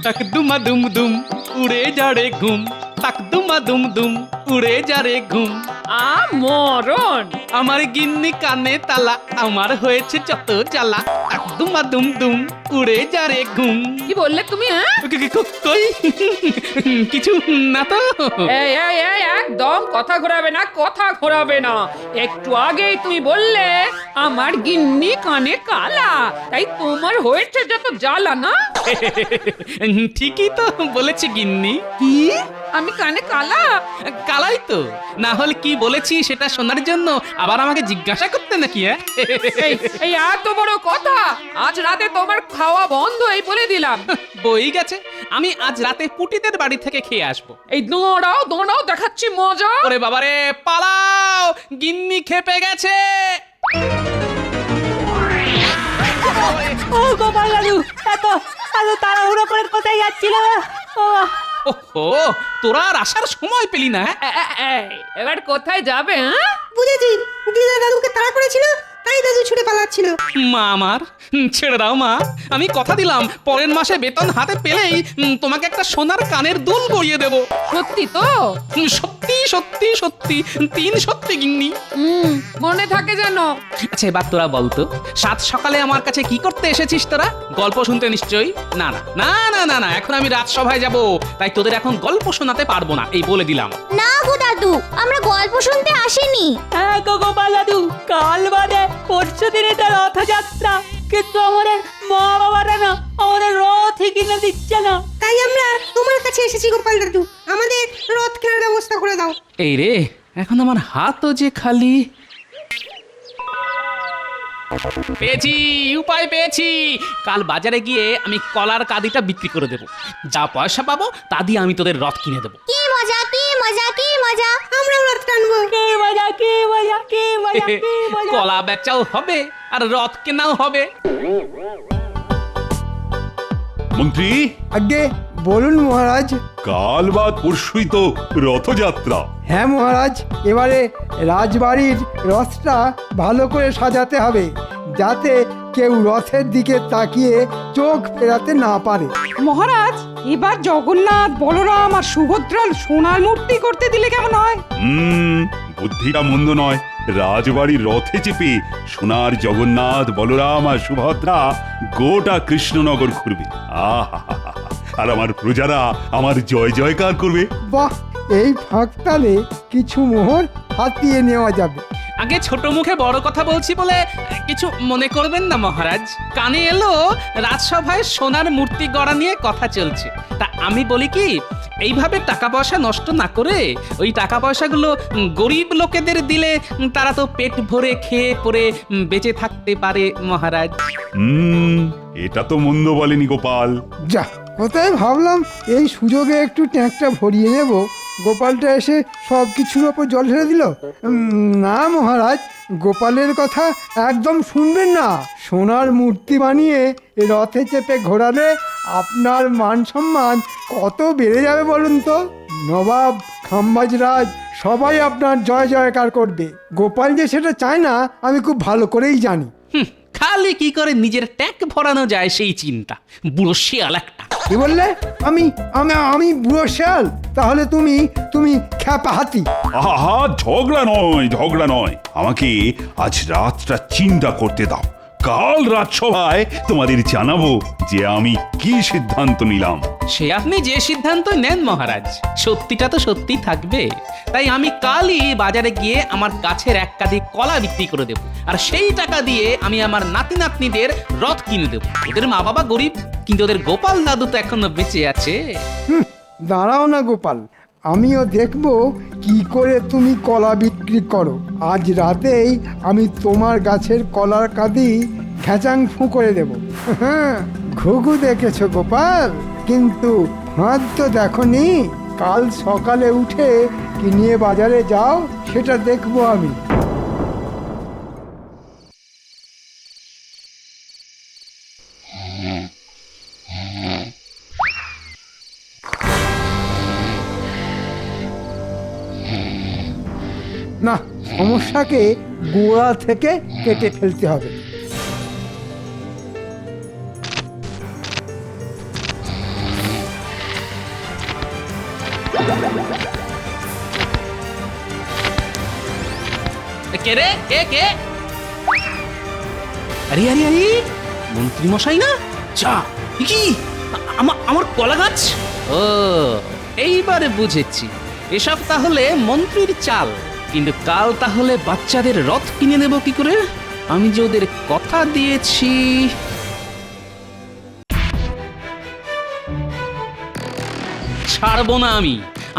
তাক দুমা দুম দুম উড়ে যা রে ঘুম, তাক দুমা দুম দুম উড়ে যা রে ঘুম। মরণ। আমার গিন্নি কানে তালা, আমার হয়েছে যত জ্বালা, তাক দুমা দুম দুম উড়ে যা রে ঘুম। কি বললে তুমি? কই কিছু না তো। এই এই এই একদম কথা ঘোরাবে না, কথা ঘোরাবে না। একটু আগেই তুমি বললে আমার গিন্নি কানে কালা, তাই তোমার হয়েছে যত জ্বালা না। ঠিকই তো বলেছি গিন্নি। কি? আমি কানে কালা? কালাই তো, না হলে কি বলেছি সেটা শোনার জন্য আবার আমাকে জিজ্ঞাসা করতে নাকি? এই এই এত বড় কথা, আজ রাতে তোমার খাওয়া বন্ধ, এই বলে দিলাম। বই গেছে, আমি আজ রাতে পুটিদের বাড়ি থেকে খেয়ে আসবো। এই দৌড়াও দৌড়াও, দেখাচ্ছি মজা। ওরে বাবারে, পালাও, গিন্নি খেপে গেছে। ও গোপাল দাদু, এত এত তাড়াহুড়ো করে কোথায় যাচ্ছিল? ওহো, তোরা আর আসার সময় পেলি না? এবার কোথায় যাবে? হ্যাঁ, বুঝেছি, দিদা দাদুকে তাড়া করেছিল, তাই দাদু ছুটে পালাচ্ছিল। মা আমার, ছেড়ে দাও মা, আমি কথা দিলাম পরের মাসে বেতন হাতে পেলেই তোমাকে একটা সোনার কানের দুল গড়িয়ে দেবো। সত্যি তো? সত্যি সত্যি সত্যি, 3 সত্যি গিন্নি। মনে থাকে যেন। আচ্ছা এবার তোরা বলতো, সাত সকালে আমার কাছে কি করতে এসেছিস তোরা? গল্প শুনতে নিশ্চয়ই? না না না না না না, এখন আমি রাজসভায় যাব, তাই তোদের এখন গল্প শোনাতে পারবো না, এই বলে দিলাম। না গো দাদু, আমরা গল্প শুনতে আসিনি। হ্যাঁ গো গোপাল দাদু, কাল বাদে পরশু দিনে তো রথযাত্রা, কিন্তু আমাদের মা বাবারা না আমাদের রথই কিনে দিচ্ছে না। তাই আমরা তোমার কাছে এসেছি গোপাল দাদু, আমাদের রথ কেনার ব্যবস্থা করে দাও। এই রে, এখন আমার হাতও যে খালি। পেয়েছি, উপায় পেয়েছি। কাল বাজারে গিয়ে আমি কলার কাঁদিটা বিক্রি করে দেবো, যা পয়সা পাবো তা দিয়ে আমি তোদের রথ কিনে দেবো। কি মজা কি মজা কি মজা। আমরা রথ টানবো। কি মজা কি মজা কি মজা কি মজা। কলা বেচাও হবে আর রথ কেনাও হবে। মন্ত্রী, আগে বলুন মহারাজ। কাল বা পরশুই তো রথযাত্রা। হ্যাঁ মহারাজ, এবারে রাজবাড়ির রথটা ভালো করে সাজাতে হবে, যাতে কেউ রথের দিকে তাকিয়ে চোখ ফেরাতে না পারে। মহারাজ, এবার জগন্নাথ, বলরাম আর সুভদ্রার সোনার মূর্তি করতে দিলে কেমন হয়? বুদ্ধিটা মন্দ নয়। রাজবাড়ির রথে চেপে সোনার জগন্নাথ, বলরাম আর সুভদ্রা গোটা কৃষ্ণনগর ঘুরবে। আহা, আর আমার প্রজারা আমার জয় জয়কার করবে। বাহ, এই ফাঁকতালে কিছু মোহর হাতিয়ে নেওয়া যাবে। আগে ছোট মুখে বড় কথা বলছি বলে কিছু মনে করবেন না মহারাজ। কানে এলো রাজসভায় সোনার মূর্তি গড়া নিয়ে কথা চলছে, তা আমি বলি কি, এইভাবে টাকা পয়সা নষ্ট না করে ওই টাকা পয়সাগুলো গরিব লোকেদের দিলে তারা তো পেট ভরে খেয়ে পরে বেঁচে থাকতে পারে মহারাজ। এটা তো মন্দ বলেনি গোপাল। যা, কোথায় ভাবলাম এই সুযোগে একটু ট্যাঙ্কটা ভরিয়ে নেব, গোপালটা এসে সব কিছুর ওপর জল ঢেলে দিল। না মহারাজ, গোপালের কথা একদম শুনবেন না। সোনার মূর্তি বানিয়ে রথে চেপে ঘোরালে আপনার মান সম্মান কত বেড়ে যাবে বলুন তো। নবাব, খাম্বাজরাজ সবাই আপনার জয় জয়কার করবে। গোপাল যে সেটা চায় না আমি খুব ভালো করেই জানি। খালি কি করে নিজের ট্যাঙ্ক ভরানো যায় সেই চিন্তা, বুড়ো শিয়াল একটা। কি বললে? আমি আমি আমি বুড়ো শেয়াল? তাহলে তুমি তুমি খ্যাপা হাতি। আহা, ঝগড়া নয় ঝগড়া নয়, আমাকে আজ রাতটা চিন্তা করতে দাও। কাল রাজসভায় তোমাদের জানাবো যে আমি কি সিদ্ধান্ত নিলাম। সে আপনি যে সিদ্ধান্ত নেন মহারাজ, সত্যিটা তো সত্যি থাকবে। তাই আমি কালই বাজারে গিয়ে আমার গাছের এক কাঁদি কলা বিক্রি করে দেবো, আর সেই টাকা দিয়ে আমি আমার নাতি নাতনিদের রথ কিনে দেবো। ওদের মা বাবা গরিব, কিন্তু ওদের গোপাল দাদু তো এখনো বেঁচে আছে। দাঁড়াও না গোপাল, আমিও দেখব কি করে তুমি কলা বিক্রি করো। আজ রাতেই আমি তোমার গাছের কলার কাঁদি ঘ্যাচাং ফু করে দেব। ঘুঘু দেখেছো গোপাল, কিন্তু ফাঁদ তো দেখনি। কাল সকালে উঠে কি নিয়ে বাজারে যাও সেটা দেখবো আমি। না, সমস্যাকে গোড়া থেকে কেটে ফেলতে হবে। কে রে কে কে আরে আরে আরে মন্ত্রী মশাই না যা কি আমার কলা গাছ ও এইবারে বুঝেছি এসব তাহলে মন্ত্রীর চাল কিন্তু কাল তাহলে বাচ্চাদের রথ কিনে দেব কি করে আমি যে ওদের কথা দিয়েছি ছাড়বো না আমি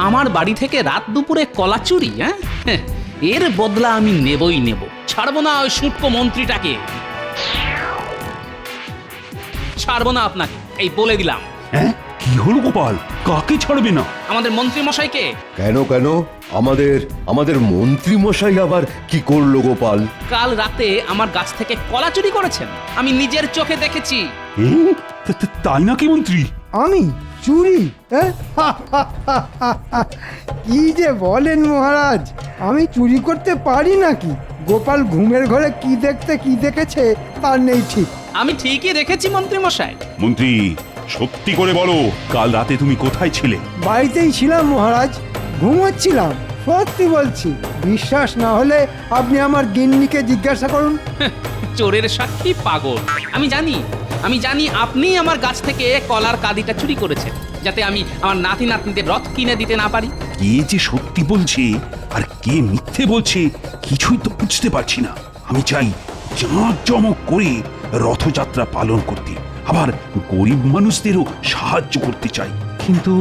আমার বাড়ি থেকে রাত দুপুরে কলা চুরি হ্যাঁ এর বদলা আমি নেবই নেব ছাড়বো না ওই সুটকো মন্ত্রীটাকে ছাড়বো না আপনাকে এই বলে দিলাম হ্যাঁ কি হলো গোপাল কাকে ছাড়বে না আমাদের মন্ত্রী মশাইকে কেন কেন আমাদের মন্ত্রী মশাই আবার কি করলো গোপাল? কাল রাতে আমার গাছ থেকে কলা চুরি করেছেন আমি নিজের চোখে দেখেছি হুম, তাই নাকি মন্ত্রী? আমি চুরি হ্যাঁ? কি যে বলেন মহারাজ, আমি চুরি করতে পারি নাকি? গোপাল ঘুমের ঘরে কি দেখেছে তার নেই ঠিক। আমি ঠিকই দেখেছি মন্ত্রী মশাই মন্ত্রী সত্যি করে বলো কাল রাতে তুমি কোথায় ছিলে? বাড়িতেই ছিলাম মহারাজ, ঘুমোচ্ছিলাম। সত্যি বলছি, বিশ্বাস না হলে আপনি আমার গিন্নিকে জিজ্ঞাসা করুন। চোরের সাক্ষী পাগল আমি জানি আপনি আমার গাছ থেকে কলার কাদিটা চুরি করেছেন যাতে আমি আমার নাতি নাতনিদের রথ কিনে দিতে না পারি কে যে সত্যি বলছে আর কে মিথ্যে বলছে কিছুই তো বুঝতে পারছি না। আমি চাই জাঁকজমক করে রথযাত্রা পালন করতে, আবার গরিব মানুষদেরও সাহায্য করতে চাই, কিন্তু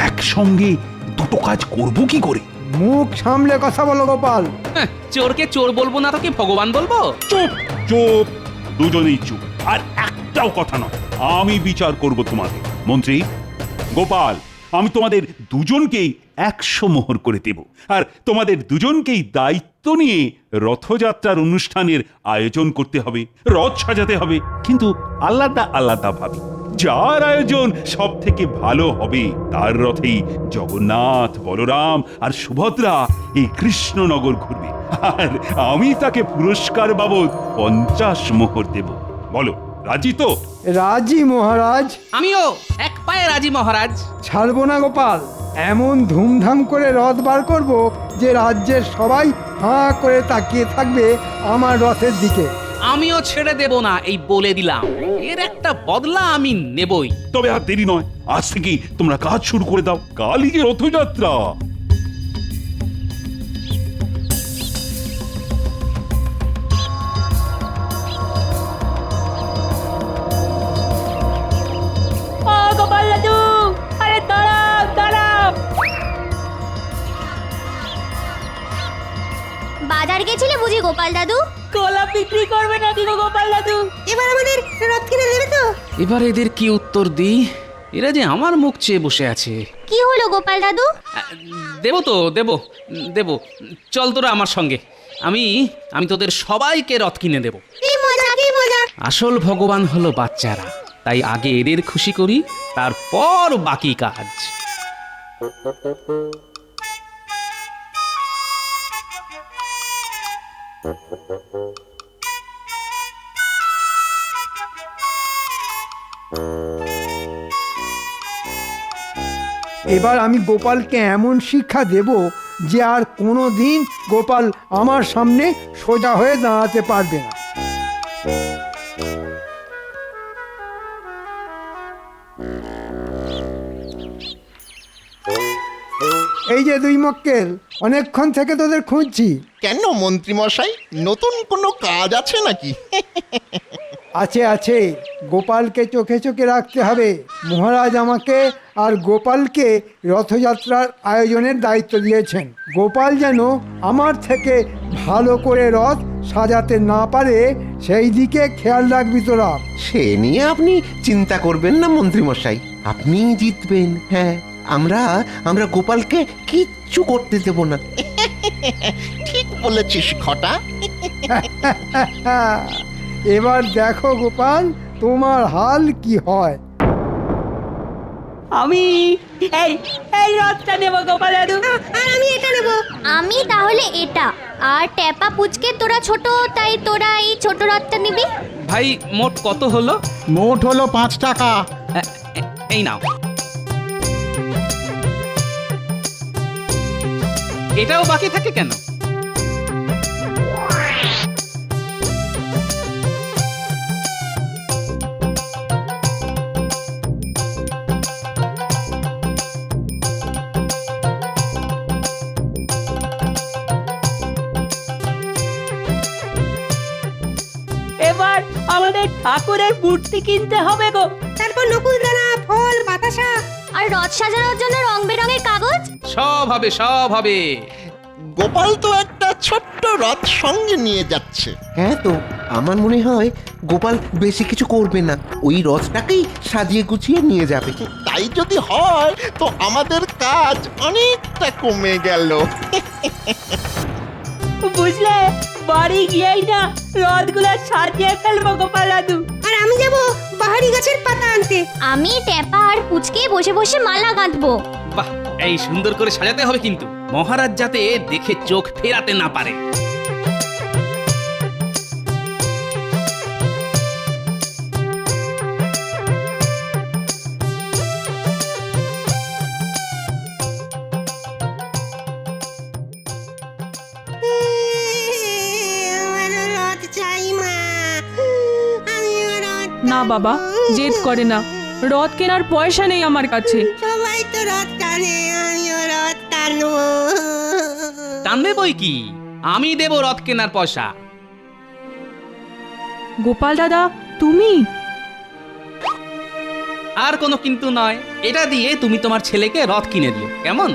একসঙ্গে দুটো কাজ করব কি করে? মুখ সামলে কথা বলো গোপাল। চোরকে চোর বলবো না তো কি ভগবান বলবো? চুপ চুপ, দুজনেই চুপ, আর একটাও কথা নয়। আমি বিচার করব তোমাদের। মন্ত্রী গোপাল, আমি তোমাদের দুজনকেই 100 মোহর করে দেব, আর তোমাদের দুজনকেই দায়িত্ব নিয়ে রথযাত্রার অনুষ্ঠানের আয়োজন করতে হবে, রথ সাজাতে হবে, কিন্তু আলাদা আলাদা ভাবে। যার আয়োজন সব থেকে ভালো হবে তার রথেই জগন্নাথ, বলরাম আর সুভদ্রা এই কৃষ্ণনগর ঘুরবে, আর আমি তাকে পুরস্কার বাবদ 50 মোহর দেব। বলো রাজি তো? রাজি মহারাজ। আমিও এক পায়ে রাজি মহারাজ। ছাড়বো না গোপাল, এমন ধুমধাম করে রথ বার করব যে রাজ্যের সবাই হাঁ করে তাকিয়ে থাকবে আমার রথের দিকে। আমিও ছেড়ে দেব না এই বলে দিলাম, এর একটা বদলা আমি নেবই। তবে আর দেরি নয়, আজ থেকে তোমরা কাজ শুরু করে দাও, কালই যে রথযাত্রা। ও গোপাল দাদু, আরে দাঁড়াও দাঁড়াও। বাজার গেছিলে বুঝি গোপাল দাদু? কলা বিক্রি করবে নাকি গো গোপাল দাদু? এবার আমাদের রথ কিনে দেবে তো? এবার এদের কি উত্তর দিই? এরা যে আমার মুখ চেয়ে বসে আছে। কি হলো গোপাল দাদু? দেবো তো দেবো, চল তোরা আমার সঙ্গে, আমি তোদের সবাইকে রথ কিনে দেব। কি মজা কি মজা! আসল ভগবান হলো বাচ্চারা, তাই আগে এদের খুশি করি, তারপর বাকি কাজ। এবার আমি গোপালকে এমন শিক্ষা দেব যে আর কোনো দিন গোপাল আমার সামনে সোজা হয়ে দাঁড়াতে পারবে না। এই যে দুই মক্কেল, অনেকক্ষণ থেকে তোদের খুঁজছি। কেন মন্ত্রী মশাই, নতুন কোনো কাজ আছে নাকি? আছে, গোপালকে চোখে চোখে রাখতে হবে। মহারাজ আমাকে আর গোপালকে রথযাত্রার আয়োজনের দায়িত্ব দিয়েছেন। গোপাল যেন আমার থেকে ভালো করে রথ সাজাতে না পারে সেই দিকে খেয়াল রাখবি তোরা। সে নিয়ে আপনি চিন্তা করবেন না মন্ত্রী মশাই, আপনি জিতবেন। হ্যাঁ, আমরা গোপালকে কিচ্ছু করতে দেব না। ঠিক বলেছিস খটা। এবার দেখো গোপাল, তোমার হাল কি হয়। আমি এই রথটা নেব গোপাল দাদু। আর আমি এটা নেব। আমি তাহলে এটা। আর ট্যাপা পুচকে তোরা ছোট, তাই তোরা এই ছোট রথটা নিবি। ভাই মোট কত হলো? মোট হলো 5 টাকা। এই নাও। এটাও বাকি থাকে কেন? এবার আমাদের ঠাকুরের মূর্তি কিনতে হবে গো। তারপর নকুলদানা ফল বাতাসা। আর রথ সাজানোর জন্য রং বেরঙের কাগজ। সব হবে, সব হবে। গোপাল তো একটা ছোট্ট রথ সঙ্গে নিয়ে যাচ্ছে। হ্যাঁ তো আমার মনে হয় গোপাল বেশি কিছু করবে না, ওই রথটাকেই সাজিয়ে গুছিয়ে নিয়ে যাবে। তাই যদি হয় তো আমাদের কাজ অনেকটা কমে গেল। বুঝলে, বাড়ি গিয়েই না রথগুলো সাজিয়ে ফেলবো গোপাল দাদু। আর আমি যাব বাহারি গাছের পাতা আনতে। আমি ট্যাপা আর পুচকে বসে বসে মালা গাঁথবো। বাহ, এই সুন্দর করে সাজাতে হবে কিন্তু, মহারাজ যাতে দেখে চোখ ফেরাতে না পারে। আমারও রথ চাই মা, আমিও রথ। না বাবা, জেদ করে না। রথ কেনার পয়সা নেই আমার কাছে। সবাই তো রথ টানে, আমিও রথ টানবো। টানবে বই কি, আমি দেব রথ কেনার পয়সা। গোপাল দাদা, তুমি? আর কোনো কিন্তু নয়, এটা দিয়ে তুমি তোমার ছেলেকে রথ কিনে দিও, কেমন?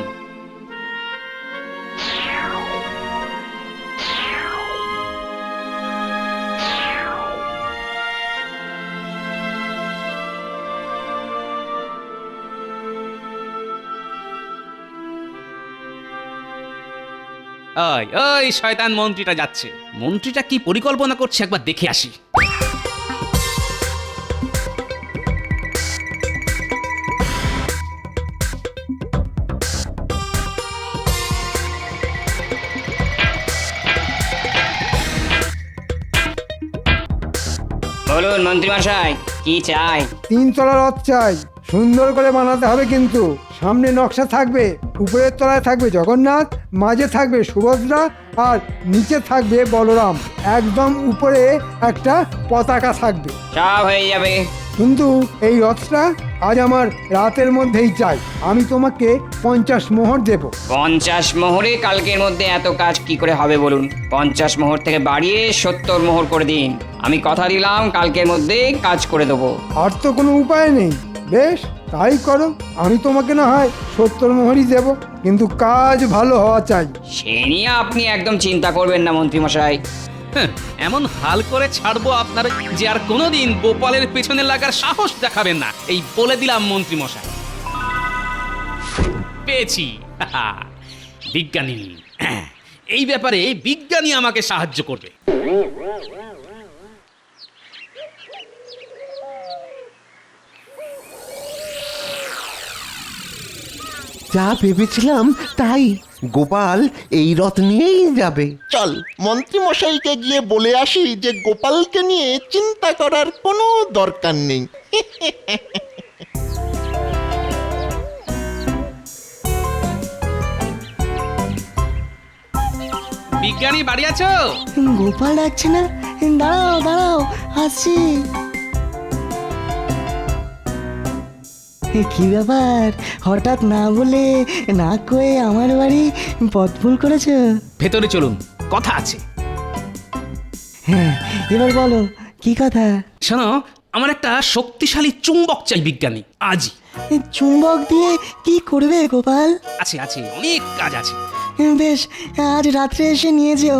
ওই ওই শয়তান মন্ত্রীটা যাচ্ছে। মন্ত্রীটা কি পরিকল্পনা করছে একবার দেখে আসি। বলুন মন্ত্রীমশাই, কি চাই? 3 তলা রথ চাই, সুন্দর করে বানাতে হবে কিন্তু। সামনে নকশা থাকবে, উপরের তলায় থাকবে জগন্নাথ, মাঝে থাকবে সুভদ্রা, আর নিচে থাকবে বলরাম। একদম উপরে একটা পতাকা থাকবে। সব হয়ে যাবে। কিন্তু এই রথটা আজ আমার রাতের মধ্যেই চাই। আমি তোমাকে 50 মোহর দেব। 50 মোহরে কালকের মধ্যে এত কাজ কি করে হবে বলুন? 50 মোহর থেকে বাড়িয়ে 70 মোহর করে দিন। আমি কথা দিলাম কালকের মধ্যে কাজ করে দেবো। আর তো কোনো উপায় নেই। বেশ, তাই করো। আমি তোমাকে না হয় 70 মোহরই দেব, কিন্তু কাজ ভালো হওয়া চাই। সে নিয়ে আপনি একদম চিন্তা করবেন না মন্ত্রীমশাই। হ্যাঁ, এমন হাল করে ছাড়বো আপনার যে আর কোনোদিন গোপালের পেছনে লাগার সাহস দেখাবেন না, এই বলে দিলাম মন্ত্রী মশাই। পেয়েছি বিজ্ঞানী। এই ব্যাপারে বিজ্ঞানী আমাকে সাহায্য করবে। যা ভেবেছিলাম তাই, গোপাল এই রথ নিয়েই যাবে। চল মন্ত্রী মশাইকে গিয়ে বলে আসি যে গোপালকে নিয়ে চিন্তা করার কোনো দরকার নেই। বিজ্ঞানী বাড়ি আছো? গোপাল ডাকছে না? দাঁড়াও দাঁড়াও, আসছি। কি ব্যাপার, হঠাৎ না বলে না কয়ে আমার বাড়ি পথ ভুল করেছো? ভেতরে চলুন, কথা আছে। হ্যাঁ, এবার বলো কি কথা? শোনো, আমার একটা শক্তিশালী চুম্বক চাই বিজ্ঞানী, আজই। চুম্বক দিয়ে কি করবে গোপাল? আছে আছে, অনেক কাজ আছে। বেশ, আজ রাত্রে এসে নিয়ে যেও।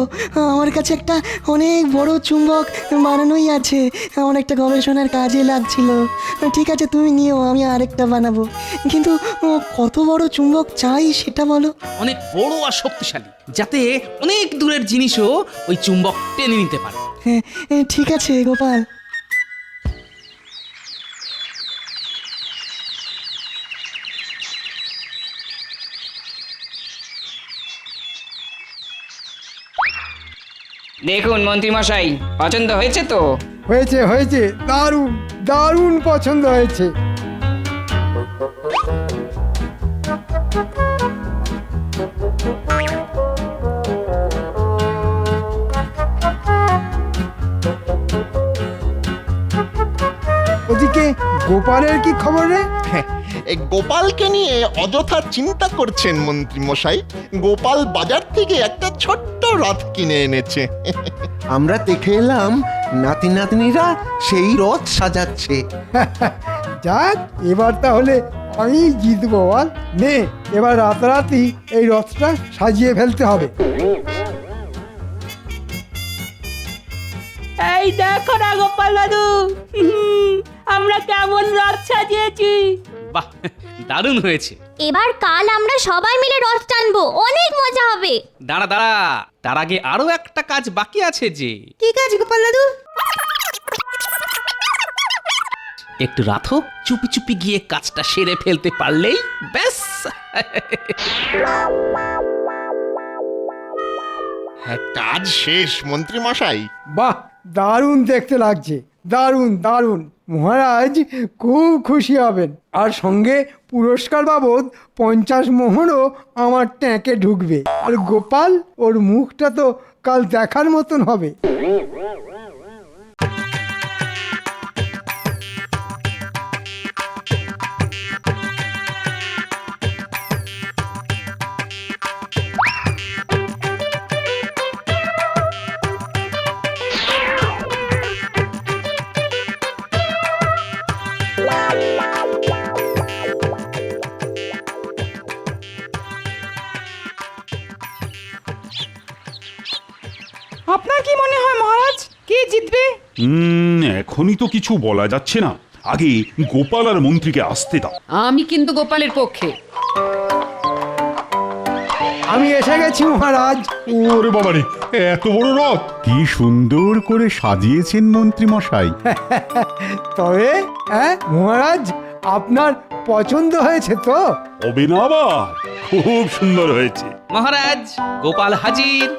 আমার কাছে একটা অনেক বড় চুম্বক বানানোই আছে, আমার একটা গবেষণার কাজে লাগছিল। ঠিক আছে, তুমি নিও, আমি আরেকটা বানাবো। কিন্তু কত বড় চুম্বক চাই সেটা বলো। অনেক বড় আর শক্তিশালী, যাতে অনেক দূরের জিনিসও ওই চুম্বক টেনে নিতে পারে। হ্যাঁ, ঠিক আছে গোপাল। দেখুন মন্ত্রীমশাই, পছন্দ হয়েছে তো? হয়েছে হয়েছে, দারুণ দারুণ পছন্দ হয়েছে। ওদিকে গোপালের কি খবর রে? এই গোপালকে নিয়ে অযথা চিন্তা করছেন মন্ত্রী মশাই। গোপাল বাজার থেকে একটা ছোট্ট রথ কিনে এনেছে। আমরা দেখে এলাম নাতি নাতনিরা সেই রথ সাজাচ্ছে। যাক, এবার তাহলে আমি জিতবো বল। নে, এবার রাতারাতি এই রথটা সাজিয়ে ফেলতে হবে। এই দেখো না গোপাল দাদু, আমরা কেমন রথ সাজিয়েছি। বাহ, দারুণ হয়েছে। এবার কাল আমরা সবাই মিলে রথ টানবো, অনেক মজা হবে। দাঁড়া দাঁড়া, তার আগে আরো একটা কাজ বাকি আছে যে। কি কাজ গোপাল দাদু? একটু রাখো, চুপি চুপি গিয়ে কাজটা সেরে ফেলতে পারলেই ব্যাস। কাজ শেষ মন্ত্রী মশাই। বাহ, দারুণ দেখতে লাগছে, দারুণ দারুণ। মহারাজ খুব খুশি হবেন, আর সঙ্গে পুরস্কার বাবদ 50 মোহরও আমার ট্যাঁকে ঢুকবে। আর গোপাল, ওর মুখটা তো কাল দেখার মতন হবে। আপনার কি মনে হয় মহারাজ, কে জিতবে? এখনই তো কিছু বলা যাচ্ছে না, আগে গোপাল আর মন্ত্রীকে আসতে দাও। আমি কিন্তু গোপালের পক্ষে। আমি এসে গেছি মহারাজ। ওরে বাবারে, এত বড় রথ! কি সুন্দর করে সাজিয়েছেন মন্ত্রী মশাই। তবে মহারাজ, আপনার পছন্দ হয়েছে তো? হবে না আবার? খুব সুন্দর হয়েছে। মহারাজ, গোপাল হাজির।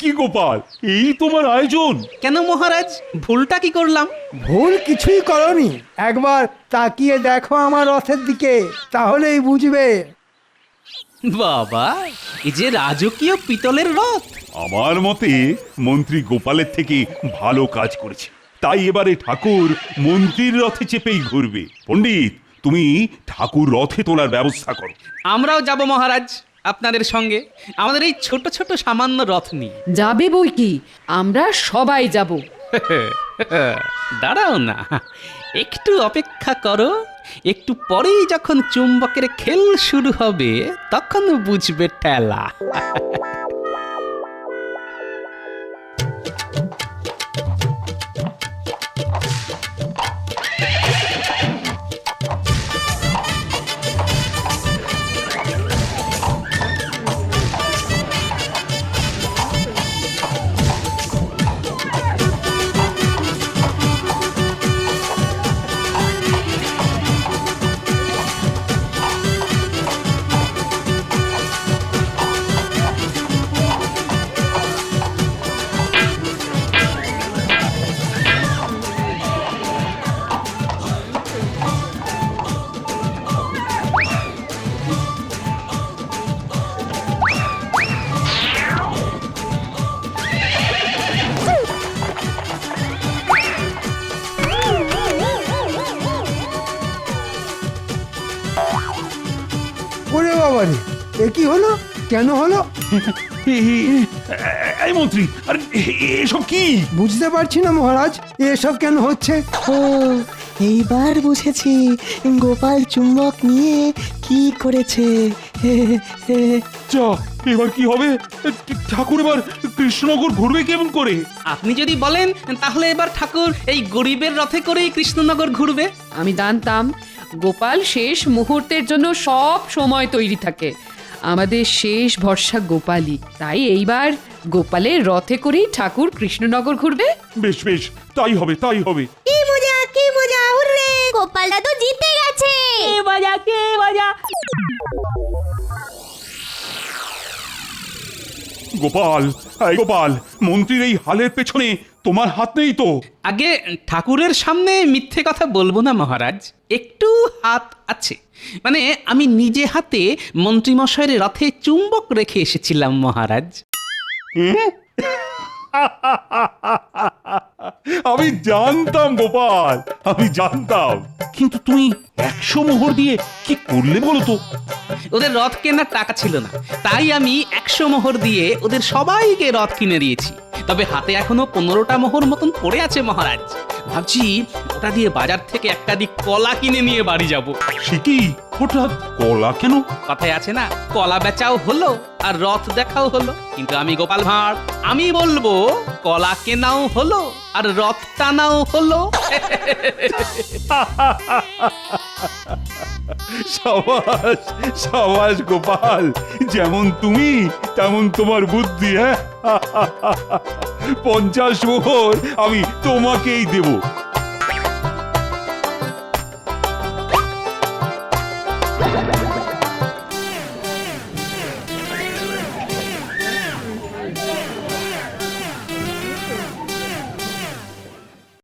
কি গোপাল, এই তোমার আয়োজন? কেন মহারাজ, ভুলটা কি করলাম? ভুল কিছুই করনি, একবার তাকিয়ে দেখো আমার রথের দিকে, তাহলেই বুঝবে। বাবা, এই যে রাজকীয় পিতলের রথ। আমার মতে মন্ত্রী গোপালের থেকে ভালো কাজ করেছে, তাই এবারে ঠাকুর মন্ত্রীর রথে চেপেই ঘুরবে। পণ্ডিত, তুমি ঠাকুর রথে তোলার ব্যবস্থা করো। আমরাও যাব মহারাজ আপনাদের সঙ্গে, আমাদের এই ছোট ছোট সামান্য রথ নিয়ে। যাবে বই কি, আমরা সবাই যাব। দাঁড়াও না, একটু অপেক্ষা করো, একটু পরেই যখন চুম্বকের খেল শুরু হবে তখন বুঝবে ঠেলা। ওরে বাবারে, এ কি হলো? কেন হলো? এই মন্ত্রী, আরে এসব কি? বুঝতে পারছি না মহারাজ, এসব কেন হচ্ছে। ও, এইবার বুঝেছি গোপাল চুম্বক নিয়ে কি করেছে। যা, এবার কি হবে? ঠাকুর এবার কৃষ্ণনগর ঘুরবে কেমন করে? আপনি যদি বলেন তাহলে এবার ঠাকুর এই গরিবের রথে করেই কৃষ্ণনগর ঘুরবে। আমি জানতাম গোপাল শেষ মুহূর্তের জন্য সব সময় তৈরি থাকে। আমাদের শেষ ভরসা গোপালই, তাই এইবার গোপালের রথে করেই ঠাকুর কৃষ্ণনগর ঘুরবে। বেশ বেশ, তাই হবে, তাই হবে। কি মজা, কি মজা! হুররে! গোপাল দাদু জিতে গেছে। কে মজা, কে মজা! গোপাল, এই গোপাল, মন্ত্রীর এই হালের পেছনে তোমার হাত নেই তো? আগে ঠাকুরের সামনে মিথ্যে কথা বলবো না মহারাজ, একটু হাত আছে। মানে আমি নিজে হাতে মন্ত্রীমশাইয়ের রথে চুম্বক রেখে এসেছিলাম মহারাজ। আমি জানতাম গোপাল, আমি জানতাম, কিন্তু তুমি 100 মোহর দিয়ে কি করলে বলো তো? ওদের রথ কেনার টাকা ছিল না, তাই আমি 100 মোহর দিয়ে ওদের সবাইকে রথ কিনে দিয়েছি। তবে হাতে এখনো 15টা মোহর মতন পড়ে আছে মহারাজ। ভাবছি ওটা দিয়ে বাজার থেকে একটা দিক কলা কিনে নিয়ে বাড়ি যাব। সে কি, হঠাৎ কলা কেন? কথায় আছে না, কলা বেচাও হলো আর রথ দেখাও হলো। কিন্তু আমি গোপাল ভাঁড়, আমি বলবো কলা কেনাও হলো আর রথ টানাও হলো। সাবাস সাবাস গোপাল, যেমন তুমি তেমন তোমার বুদ্ধি। হ্যাঁ, 50 মোহর আমি তোমাকেই দেব।